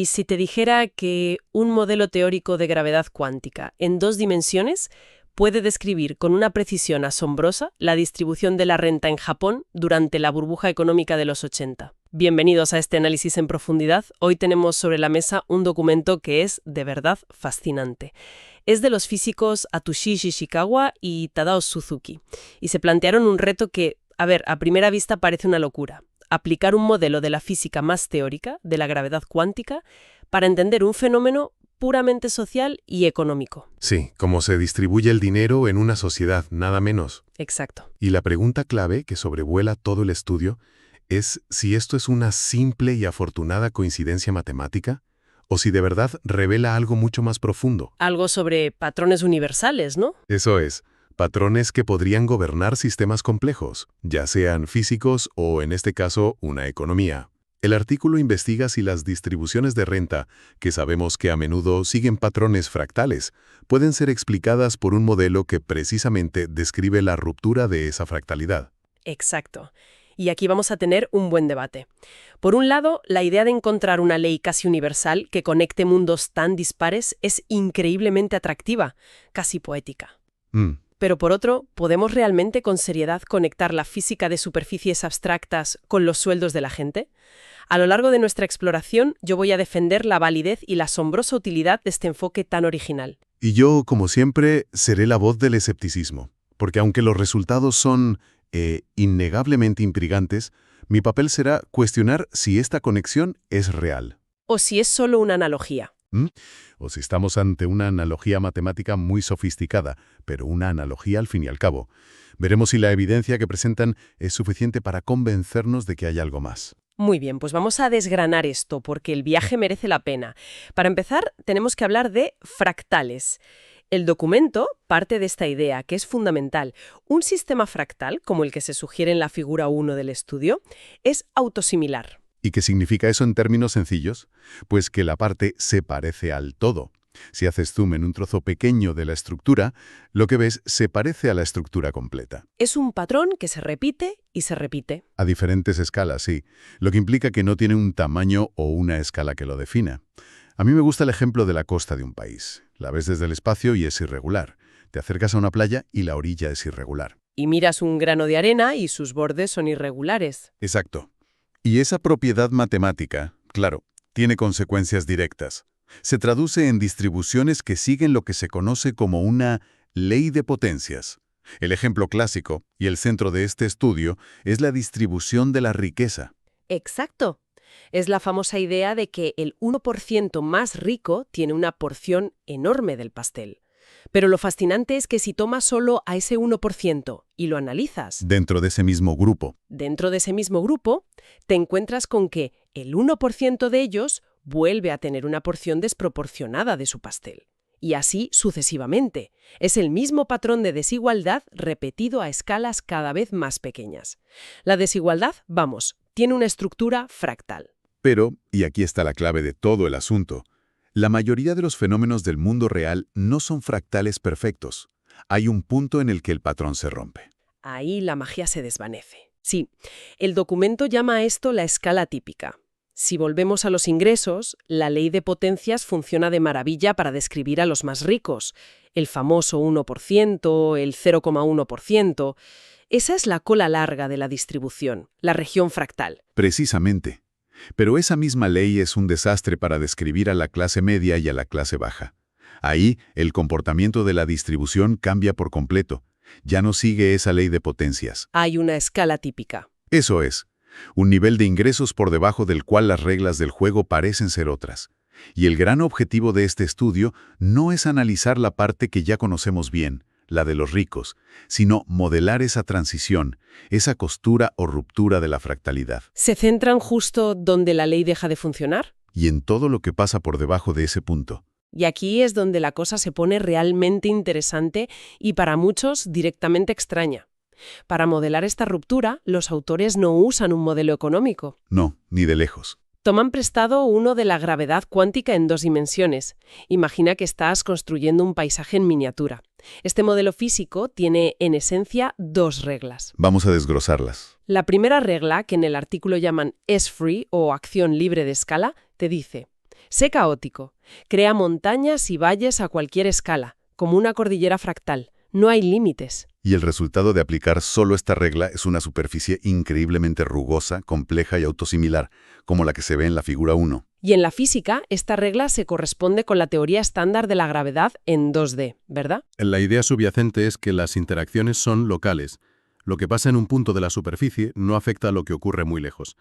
¿Y si te dijera que un modelo teórico de gravedad cuántica en 2 dimensiones puede describir con una precisión asombrosa la distribución de la renta en Japón durante la burbuja económica de los 80? Bienvenidos a este análisis en profundidad. Hoy tenemos sobre la mesa un documento que es de verdad fascinante. Es de los físicos Atsushi Ishikawa y Tadao Suzuki, y se plantearon un reto que, a primera vista parece una locura: aplicar un modelo de la física más teórica, de la gravedad cuántica, para entender un fenómeno puramente social y económico. Sí, cómo se distribuye el dinero en una sociedad, nada menos. Exacto. Y la pregunta clave que sobrevuela todo el estudio es si esto es una simple y afortunada coincidencia matemática o si de verdad revela algo mucho más profundo. Algo sobre patrones universales, ¿no? Eso es, patrones que podrían gobernar sistemas complejos, ya sean físicos o, en este caso, una economía. El artículo investiga si las distribuciones de renta, que sabemos que a menudo siguen patrones fractales, pueden ser explicadas por un modelo que precisamente describe la ruptura de esa fractalidad. Exacto. Y aquí vamos a tener un buen debate. Por un lado, la idea de encontrar una ley casi universal que conecte mundos tan dispares es increíblemente atractiva, casi poética. Pero por otro, ¿podemos realmente con seriedad conectar la física de superficies abstractas con los sueldos de la gente? A lo largo de nuestra exploración, yo voy a defender la validez y la asombrosa utilidad de este enfoque tan original. Y yo, como siempre, seré la voz del escepticismo, porque aunque los resultados son innegablemente intrigantes, mi papel será cuestionar si esta conexión es real. O si es solo una analogía. O si estamos ante una analogía matemática muy sofisticada, pero una analogía al fin y al cabo. Veremos si la evidencia que presentan es suficiente para convencernos de que hay algo más. Muy bien, pues vamos a desgranar esto, porque el viaje merece la pena. Para empezar, tenemos que hablar de fractales. El documento parte de esta idea, que es fundamental. Un sistema fractal, como el que se sugiere en la figura 1 del estudio, es autosimilar. ¿Y qué significa eso en términos sencillos? Pues que la parte se parece al todo. Si haces zoom en un trozo pequeño de la estructura, lo que ves se parece a la estructura completa. Es un patrón que se repite y se repite. A diferentes escalas, sí, lo que implica que no tiene un tamaño o una escala que lo defina. A mí me gusta el ejemplo de la costa de un país. La ves desde el espacio y es irregular. Te acercas a una playa y la orilla es irregular. Y miras un grano de arena y sus bordes son irregulares. Exacto. Y esa propiedad matemática, claro, tiene consecuencias directas. Se traduce en distribuciones que siguen lo que se conoce como una ley de potencias. El ejemplo clásico, y el centro de este estudio, es la distribución de la riqueza. Exacto. Es la famosa idea de que el 1% más rico tiene una porción enorme del pastel. Pero lo fascinante es que si tomas solo a ese 1% y lo analizas, Dentro de ese mismo grupo. te encuentras con que el 1% de ellos vuelve a tener una porción desproporcionada de su pastel. Y así sucesivamente. Es el mismo patrón de desigualdad repetido a escalas cada vez más pequeñas. La desigualdad, tiene una estructura fractal. Pero, y aquí está la clave de todo el asunto, la mayoría de los fenómenos del mundo real no son fractales perfectos. Hay un punto en el que el patrón se rompe. Ahí la magia se desvanece. Sí, el documento llama a esto la escala típica. Si volvemos a los ingresos, la ley de potencias funciona de maravilla para describir a los más ricos. El famoso 1%, el 0,1%. Esa es la cola larga de la distribución, la región fractal. Precisamente. Pero esa misma ley es un desastre para describir a la clase media y a la clase baja. Ahí, el comportamiento de la distribución cambia por completo. Ya no sigue esa ley de potencias. Hay una escala típica. Eso es. Un nivel de ingresos por debajo del cual las reglas del juego parecen ser otras. Y el gran objetivo de este estudio no es analizar la parte que ya conocemos bien, la de los ricos, sino modelar esa transición, esa costura o ruptura de la fractalidad. ¿Se centran justo donde la ley deja de funcionar? Y en todo lo que pasa por debajo de ese punto. Y aquí es donde la cosa se pone realmente interesante y para muchos directamente extraña. Para modelar esta ruptura, los autores no usan un modelo económico. No, ni de lejos. Toman prestado uno de la gravedad cuántica en 2 dimensiones. Imagina que estás construyendo un paisaje en miniatura. Este modelo físico tiene, en esencia, 2 reglas. Vamos a desglosarlas. La primera regla, que en el artículo llaman S-free o acción libre de escala, te dice: Sé caótico. Crea montañas y valles a cualquier escala, como una cordillera fractal. No hay límites. Y el resultado de aplicar solo esta regla es una superficie increíblemente rugosa, compleja y autosimilar, como la que se ve en la figura 1. Y en la física, esta regla se corresponde con la teoría estándar de la gravedad en 2D, ¿verdad? La idea subyacente es que las interacciones son locales. Lo que pasa en un punto de la superficie no afecta a lo que ocurre muy lejos.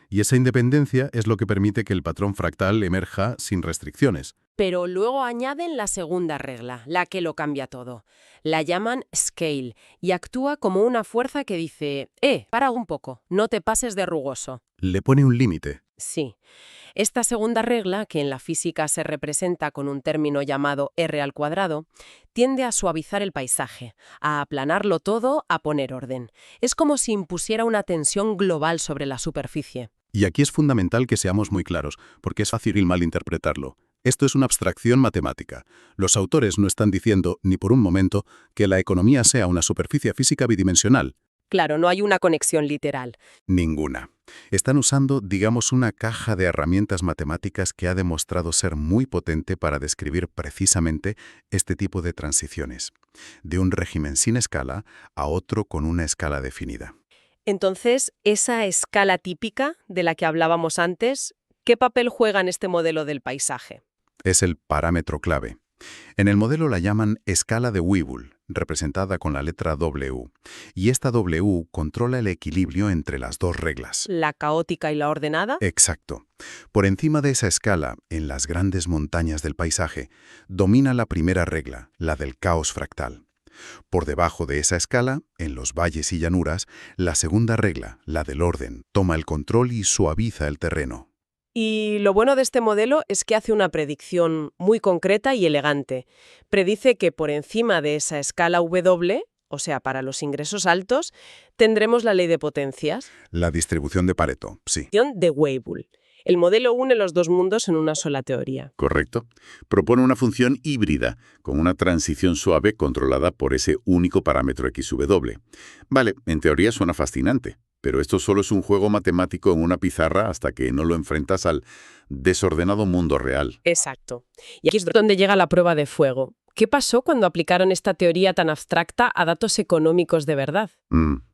Y esa independencia es lo que permite que el patrón fractal emerja sin restricciones. Pero luego añaden la segunda regla, la que lo cambia todo. La llaman scale y actúa como una fuerza que dice, para un poco, no te pases de rugoso. Le pone un límite. Sí. Esta segunda regla, que en la física se representa con un término llamado r², tiende a suavizar el paisaje, a aplanarlo todo, a poner orden. Es como si impusiera una tensión global sobre la superficie. Y aquí es fundamental que seamos muy claros, porque es fácil malinterpretarlo. Esto es una abstracción matemática. Los autores no están diciendo, ni por un momento, que la economía sea una superficie física bidimensional. Claro, no hay una conexión literal. Ninguna. Están usando, digamos, una caja de herramientas matemáticas que ha demostrado ser muy potente para describir precisamente este tipo de transiciones, de un régimen sin escala a otro con una escala definida. Entonces, esa escala típica de la que hablábamos antes, ¿qué papel juega en este modelo del paisaje? Es el parámetro clave. En el modelo la llaman escala de Weibull, representada con la letra W, y esta W controla el equilibrio entre las dos reglas. ¿La caótica y la ordenada? Exacto. Por encima de esa escala, en las grandes montañas del paisaje, domina la primera regla, la del caos fractal. Por debajo de esa escala, en los valles y llanuras, la segunda regla, la del orden, toma el control y suaviza el terreno. Y lo bueno de este modelo es que hace una predicción muy concreta y elegante. Predice que por encima de esa escala W, o sea, para los ingresos altos, tendremos la ley de potencias. La distribución de Pareto, sí. De Weibull. El modelo une los dos mundos en una sola teoría. Correcto. Propone una función híbrida, con una transición suave controlada por ese único parámetro XW. Vale, en teoría suena fascinante, pero esto solo es un juego matemático en una pizarra hasta que no lo enfrentas al desordenado mundo real. Exacto. Y aquí es donde llega la prueba de fuego. ¿Qué pasó cuando aplicaron esta teoría tan abstracta a datos económicos de verdad?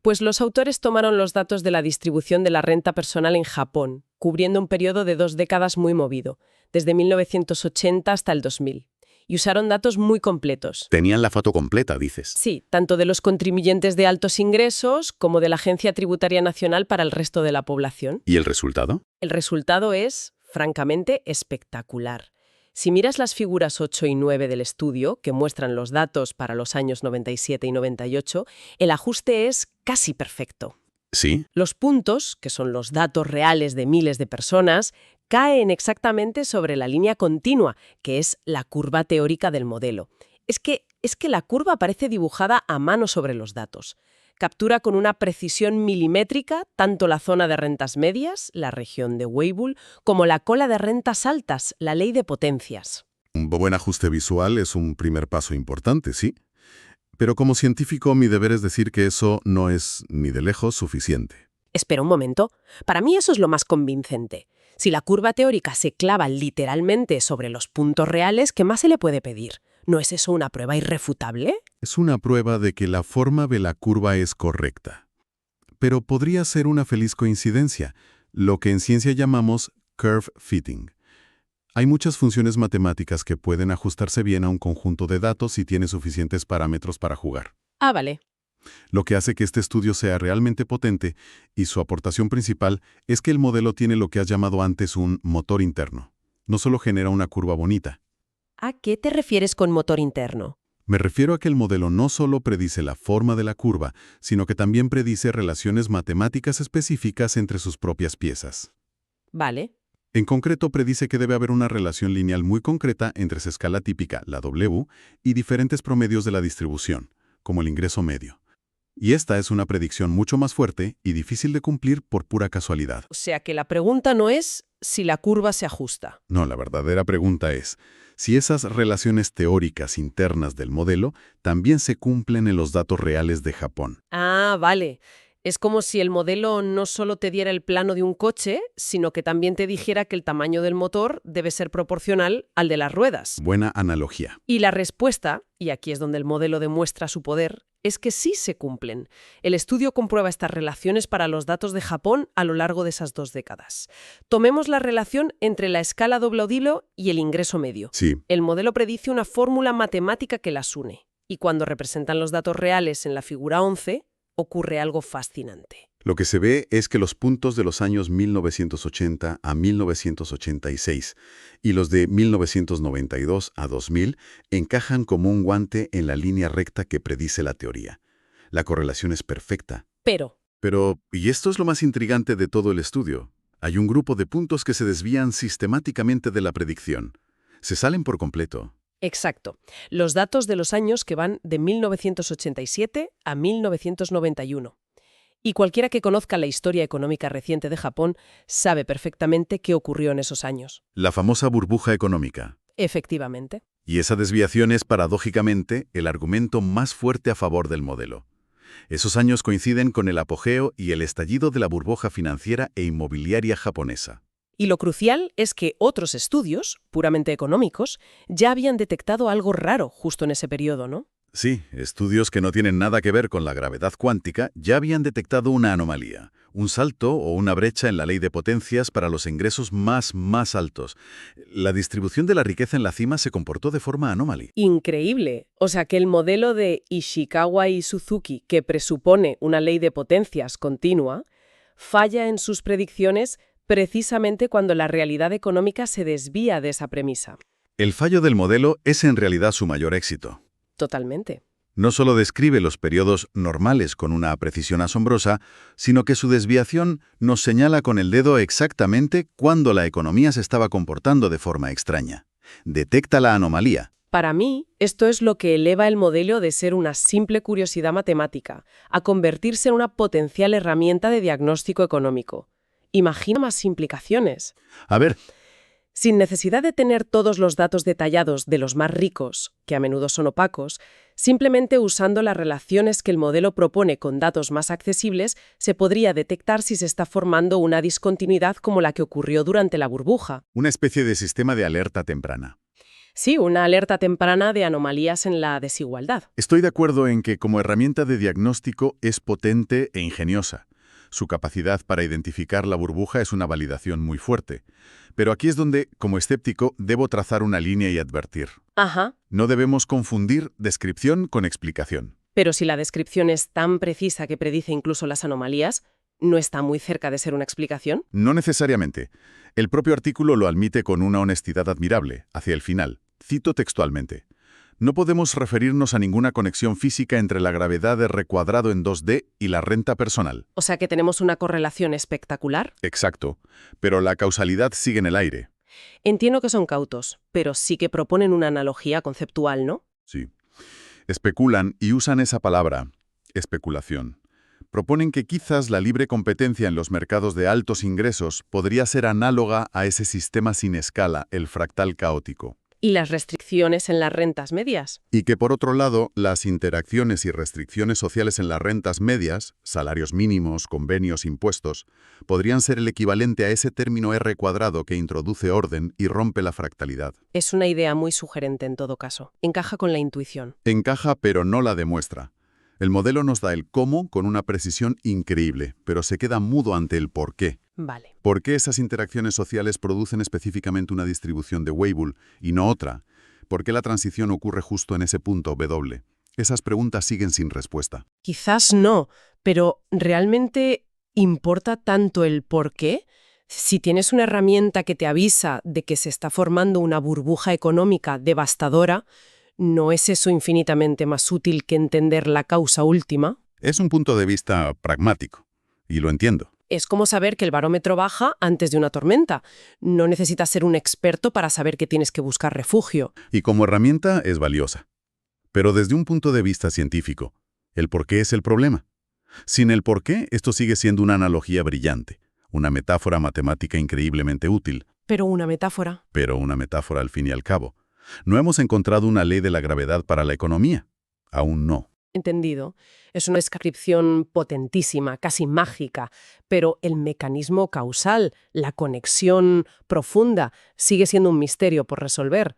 Pues los autores tomaron los datos de la distribución de la renta personal en Japón, cubriendo un periodo de 2 décadas muy movido, desde 1980 hasta el 2000. Y usaron datos muy completos. Tenían la foto completa, dices. Sí, tanto de los contribuyentes de altos ingresos como de la Agencia Tributaria Nacional para el resto de la población. ¿Y el resultado? El resultado es, francamente, espectacular. Si miras las figuras 8 y 9 del estudio, que muestran los datos para los años 97 y 98, el ajuste es casi perfecto. ¿Sí? Los puntos, que son los datos reales de miles de personas, caen exactamente sobre la línea continua, que es la curva teórica del modelo. Es que la curva parece dibujada a mano sobre los datos. Captura con una precisión milimétrica tanto la zona de rentas medias, la región de Weibull, como la cola de rentas altas, la ley de potencias. Un buen ajuste visual es un primer paso importante, ¿sí? Pero como científico, mi deber es decir que eso no es ni de lejos suficiente. Espera un momento. Para mí eso es lo más convincente. Si la curva teórica se clava literalmente sobre los puntos reales, ¿qué más se le puede pedir? ¿No es eso una prueba irrefutable? Es una prueba de que la forma de la curva es correcta. Pero podría ser una feliz coincidencia, lo que en ciencia llamamos curve fitting. Hay muchas funciones matemáticas que pueden ajustarse bien a un conjunto de datos si tiene suficientes parámetros para jugar. Ah, vale. Lo que hace que este estudio sea realmente potente, y su aportación principal, es que el modelo tiene lo que has llamado antes un motor interno. No solo genera una curva bonita. ¿A qué te refieres con motor interno? Me refiero a que el modelo no solo predice la forma de la curva, sino que también predice relaciones matemáticas específicas entre sus propias piezas. Vale. En concreto, predice que debe haber una relación lineal muy concreta entre su escala típica, la W, y diferentes promedios de la distribución, como el ingreso medio. Y esta es una predicción mucho más fuerte y difícil de cumplir por pura casualidad. O sea que la pregunta no es si la curva se ajusta. No, la verdadera pregunta es si esas relaciones teóricas internas del modelo también se cumplen en los datos reales de Japón. Ah, vale. Es como si el modelo no solo te diera el plano de un coche, sino que también te dijera que el tamaño del motor debe ser proporcional al de las ruedas. Buena analogía. Y la respuesta, y aquí es donde el modelo demuestra su poder, es que sí se cumplen. El estudio comprueba estas relaciones para los datos de Japón a lo largo de esas 2 décadas. Tomemos la relación entre la escala Doblaudilo y el ingreso medio. Sí. El modelo predice una fórmula matemática que las une. Y cuando representan los datos reales en la figura 11, ocurre algo fascinante. Lo que se ve es que los puntos de los años 1980 a 1986 y los de 1992 a 2000 encajan como un guante en la línea recta que predice la teoría. La correlación es perfecta. Pero, Y esto es lo más intrigante de todo el estudio, hay un grupo de puntos que se desvían sistemáticamente de la predicción. Se salen por completo. exacto, los datos de los años que van de 1987 a 1991. Y cualquiera que conozca la historia económica reciente de Japón sabe perfectamente qué ocurrió en esos años. La famosa burbuja económica. Efectivamente. Y esa desviación es, paradójicamente, el argumento más fuerte a favor del modelo. Esos años coinciden con el apogeo y el estallido de la burbuja financiera e inmobiliaria japonesa. Y lo crucial es que otros estudios, puramente económicos, ya habían detectado algo raro justo en ese periodo, ¿no? Sí, estudios que no tienen nada que ver con la gravedad cuántica ya habían detectado una anomalía, un salto o una brecha en la ley de potencias para los ingresos más altos. La distribución de la riqueza en la cima se comportó de forma anómala. Increíble. O sea que el modelo de Ishikawa y Suzuki, que presupone una ley de potencias continua, falla en sus predicciones precisamente cuando la realidad económica se desvía de esa premisa. El fallo del modelo es en realidad su mayor éxito. Totalmente. No solo describe los periodos normales con una precisión asombrosa, sino que su desviación nos señala con el dedo exactamente cuándo la economía se estaba comportando de forma extraña. Detecta la anomalía. Para mí, esto es lo que eleva el modelo de ser una simple curiosidad matemática a convertirse en una potencial herramienta de diagnóstico económico. Imagina más implicaciones. A ver, Sin necesidad de tener todos los datos detallados de los más ricos, que a menudo son opacos, simplemente usando las relaciones que el modelo propone con datos más accesibles, se podría detectar si se está formando una discontinuidad como la que ocurrió durante la burbuja. una especie de sistema de alerta temprana. Sí, una alerta temprana de anomalías en la desigualdad. Estoy de acuerdo en que como herramienta de diagnóstico es potente e ingeniosa. Su capacidad para identificar la burbuja es una validación muy fuerte. Pero aquí es donde, como escéptico, debo trazar una línea y advertir. Ajá. No debemos confundir descripción con explicación. Pero si la descripción es tan precisa que predice incluso las anomalías, ¿no está muy cerca de ser una explicación? No necesariamente. El propio artículo lo admite con una honestidad admirable, hacia el final. Cito textualmente. No podemos referirnos a ninguna conexión física entre la gravedad de R cuadrado en 2D y la renta personal. O sea que tenemos una correlación espectacular. Exacto. Pero la causalidad sigue en el aire. Entiendo que son cautos, pero sí que proponen una analogía conceptual, ¿no? Sí. Especulan y usan esa palabra, especulación. Proponen que quizás la libre competencia en los mercados de altos ingresos podría ser análoga a ese sistema sin escala, el fractal caótico. ¿Y las restricciones en las rentas medias? Y que, por otro lado, las interacciones y restricciones sociales en las rentas medias, salarios mínimos, convenios, impuestos, podrían ser el equivalente a ese término R cuadrado que introduce orden y rompe la fractalidad. Es una idea muy sugerente en todo caso. Encaja con la intuición. Encaja, pero no la demuestra. El modelo nos da el cómo con una precisión increíble, pero se queda mudo ante el por qué. Vale. ¿Por qué esas interacciones sociales producen específicamente una distribución de Weibull y no otra? ¿Por qué la transición ocurre justo en ese punto W? Esas preguntas siguen sin respuesta. Quizás no, pero ¿realmente importa tanto el por qué? Si tienes una herramienta que te avisa de que se está formando una burbuja económica devastadora, ¿no es eso infinitamente más útil que entender la causa última? Es un punto de vista pragmático, y lo entiendo. Es como saber que el barómetro baja antes de una tormenta. No necesitas ser un experto para saber que tienes que buscar refugio. Y como herramienta es valiosa. Pero desde un punto de vista científico, el por qué es el problema. Sin el por qué, esto sigue siendo una analogía brillante, una metáfora matemática increíblemente útil. Pero una metáfora. Pero una metáfora al fin y al cabo. No hemos encontrado una ley de la gravedad para la economía. Aún no. Entendido. Es una descripción potentísima, casi mágica, pero el mecanismo causal, la conexión profunda, sigue siendo un misterio por resolver.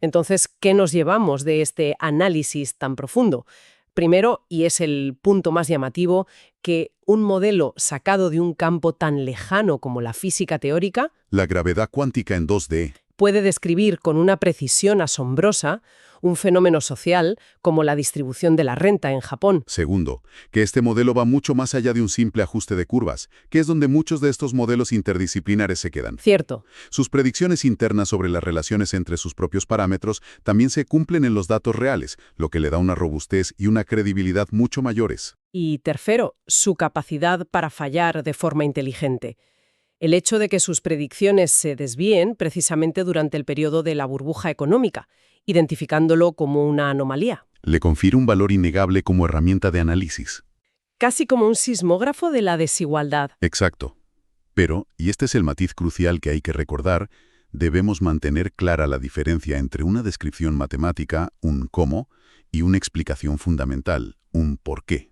Entonces, ¿qué nos llevamos de este análisis tan profundo? Primero, y es el punto más llamativo, que un modelo sacado de un campo tan lejano como la física teórica La gravedad cuántica en 2D. puede describir con una precisión asombrosa un fenómeno social como la distribución de la renta en Japón. Segundo, que este modelo va mucho más allá de un simple ajuste de curvas, que es donde muchos de estos modelos interdisciplinares se quedan. Cierto. Sus predicciones internas sobre las relaciones entre sus propios parámetros también se cumplen en los datos reales, lo que le da una robustez y una credibilidad mucho mayores. Y tercero, su capacidad para fallar de forma inteligente. El hecho de que sus predicciones se desvíen precisamente durante el periodo de la burbuja económica, identificándolo como una anomalía. Le confiere un valor innegable como herramienta de análisis. Casi como un sismógrafo de la desigualdad. Exacto. Pero, y este es el matiz crucial que hay que recordar, debemos mantener clara la diferencia entre una descripción matemática, un cómo, y una explicación fundamental, un por qué.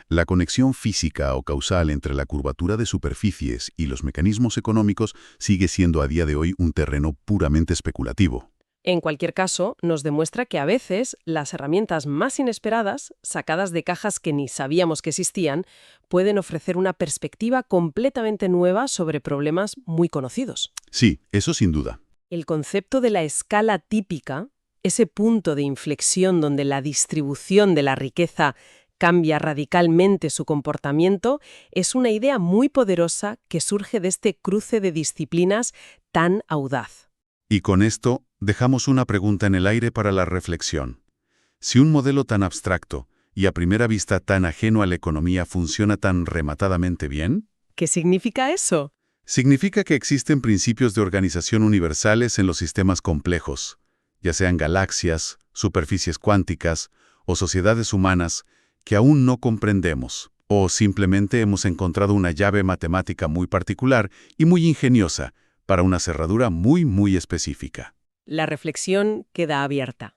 La conexión física o causal entre la curvatura de superficies y los mecanismos económicos sigue siendo a día de hoy un terreno puramente especulativo. En cualquier caso, nos demuestra que a veces las herramientas más inesperadas, sacadas de cajas que ni sabíamos que existían, pueden ofrecer una perspectiva completamente nueva sobre problemas muy conocidos. Sí, eso sin duda. El concepto de la escala típica, ese punto de inflexión donde la distribución de la riqueza cambia radicalmente su comportamiento, es una idea muy poderosa que surge de este cruce de disciplinas tan audaz. Y con esto, dejamos una pregunta en el aire para la reflexión. Si un modelo tan abstracto y a primera vista tan ajeno a la economía funciona tan rematadamente bien, ¿Qué significa eso? significa que existen principios de organización universales en los sistemas complejos, ya sean galaxias, superficies cuánticas o sociedades humanas que aún no comprendemos, o simplemente hemos encontrado una llave matemática muy particular y muy ingeniosa para una cerradura muy específica. La reflexión queda abierta.